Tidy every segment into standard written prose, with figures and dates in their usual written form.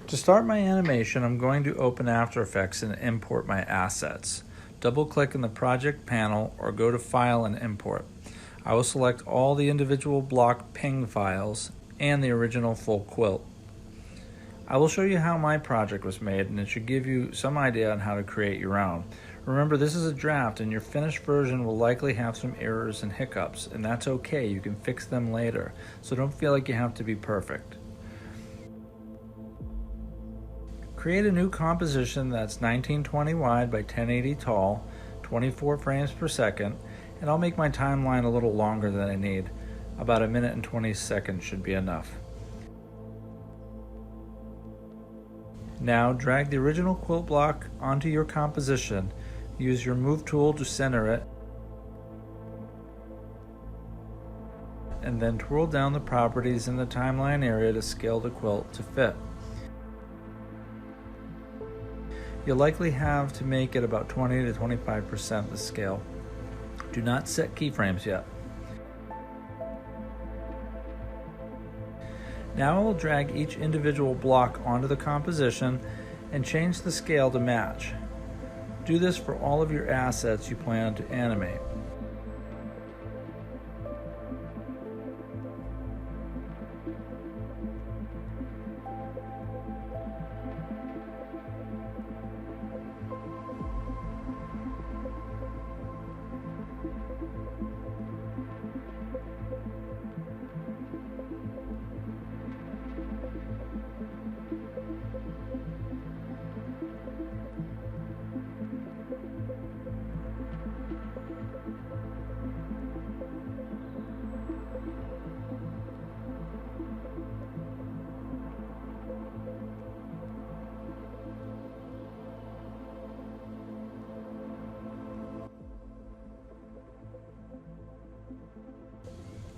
To start my animation, I'm going to open After Effects and import my assets. Double-click in the Project panel or go to File and Import. I will select all the individual block ping files and the original full quilt. I will show you how my project was made, and it should give you some idea on how to create your own. Remember, this is a draft and your finished version will likely have some errors and hiccups, and that's okay, you can fix them later, so don't feel like you have to be perfect. Create a new composition that's 1920 wide by 1080 tall, 24 frames per second, and I'll make my timeline a little longer than I need. About 1 minute and 20 seconds should be enough. Now drag the original quilt block onto your composition. Use your Move tool to center it, and then twirl down the properties in the timeline area to scale the quilt to fit. You'll likely have to make it about 20 to 25% the scale. Do not set keyframes yet. Now I will drag each individual block onto the composition and change the scale to match. Do this for all of your assets you plan to animate.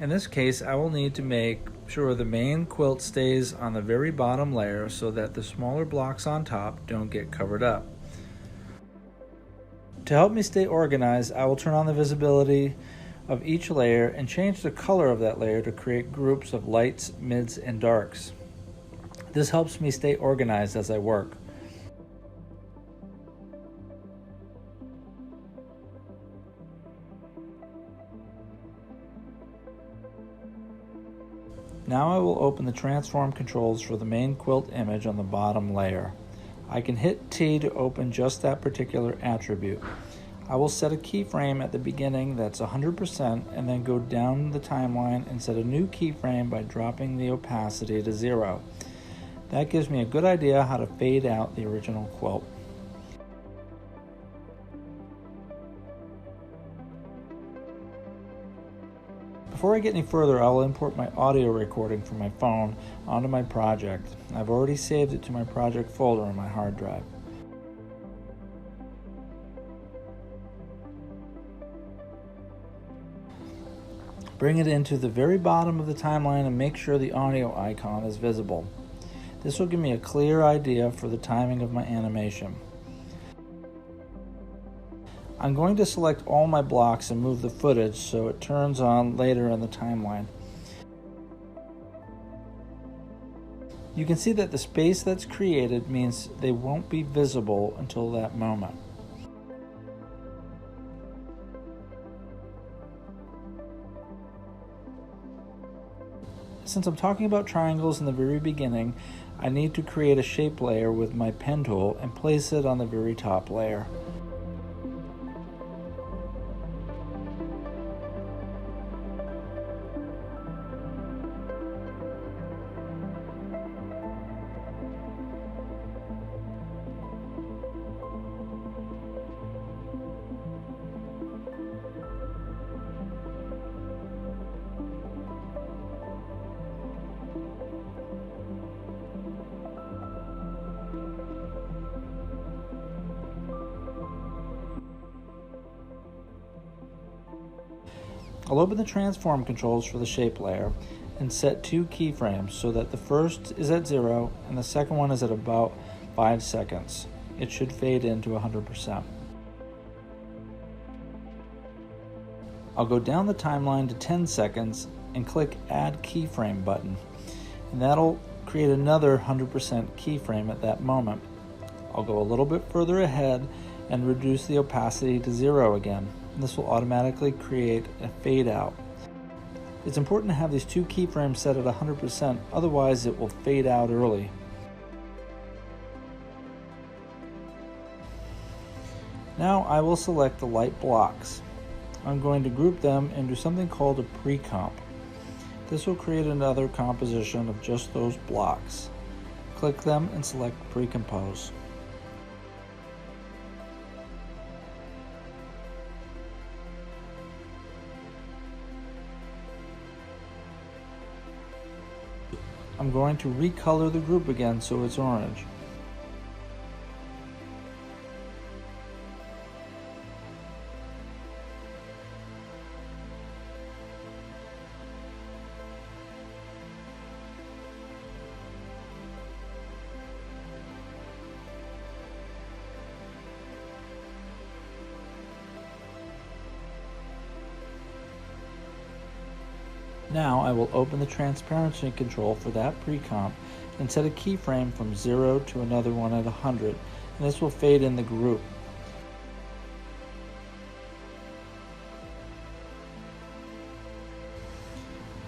In this case, I will need to make sure the main quilt stays on the very bottom layer so that the smaller blocks on top don't get covered up. To help me stay organized, I will turn on the visibility of each layer and change the color of that layer to create groups of lights, mids, and darks. This helps me stay organized as I work. Now I will open the transform controls for the main quilt image on the bottom layer. I can hit T to open just that particular attribute. I will set a keyframe at the beginning that's 100% and then go down the timeline and set a new keyframe by dropping the opacity to 0. That gives me a good idea how to fade out the original quilt. Before I get any further, I'll import my audio recording from my phone onto my project. I've already saved it to my project folder on my hard drive. Bring it into the very bottom of the timeline and make sure the audio icon is visible. This will give me a clear idea for the timing of my animation. I'm going to select all my blocks and move the footage so it turns on later in the timeline. You can see that the space that's created means they won't be visible until that moment. Since I'm talking about triangles in the very beginning, I need to create a shape layer with my pen tool and place it on the very top layer. I'll open the transform controls for the shape layer and set 2 keyframes so that the first is at 0 and the second one is at about 5 seconds. It should fade into 100%. I'll go down the timeline to 10 seconds and click Add Keyframe button, and that'll create another 100% keyframe at that moment. I'll go a little bit further ahead and reduce the opacity to 0 again. This will automatically create a fade out. It's important to have these two keyframes set at 100%, otherwise it will fade out early. Now I will select the light blocks. I'm going to group them into something called a pre-comp. This will create another composition of just those blocks. Click them and select Pre-compose. I'm going to recolor the group again so it's orange. Now I will open the transparency control for that pre-comp and set a keyframe from 0 to another one at 100, and this will fade in the group.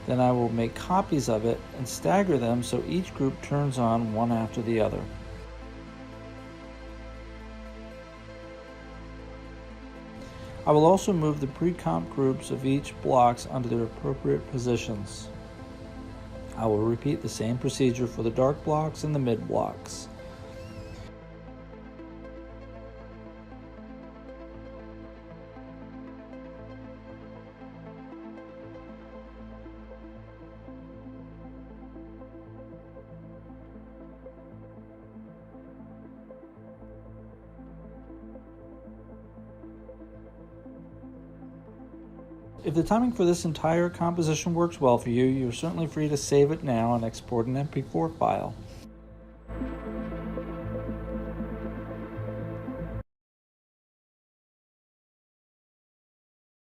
Then I will make copies of it and stagger them so each group turns on one after the other. I will also move the pre-comp groups of each blocks onto their appropriate positions. I will repeat the same procedure for the dark blocks and the mid blocks. If the timing for this entire composition works well for you, you're certainly free to save it now and export an MP4 file.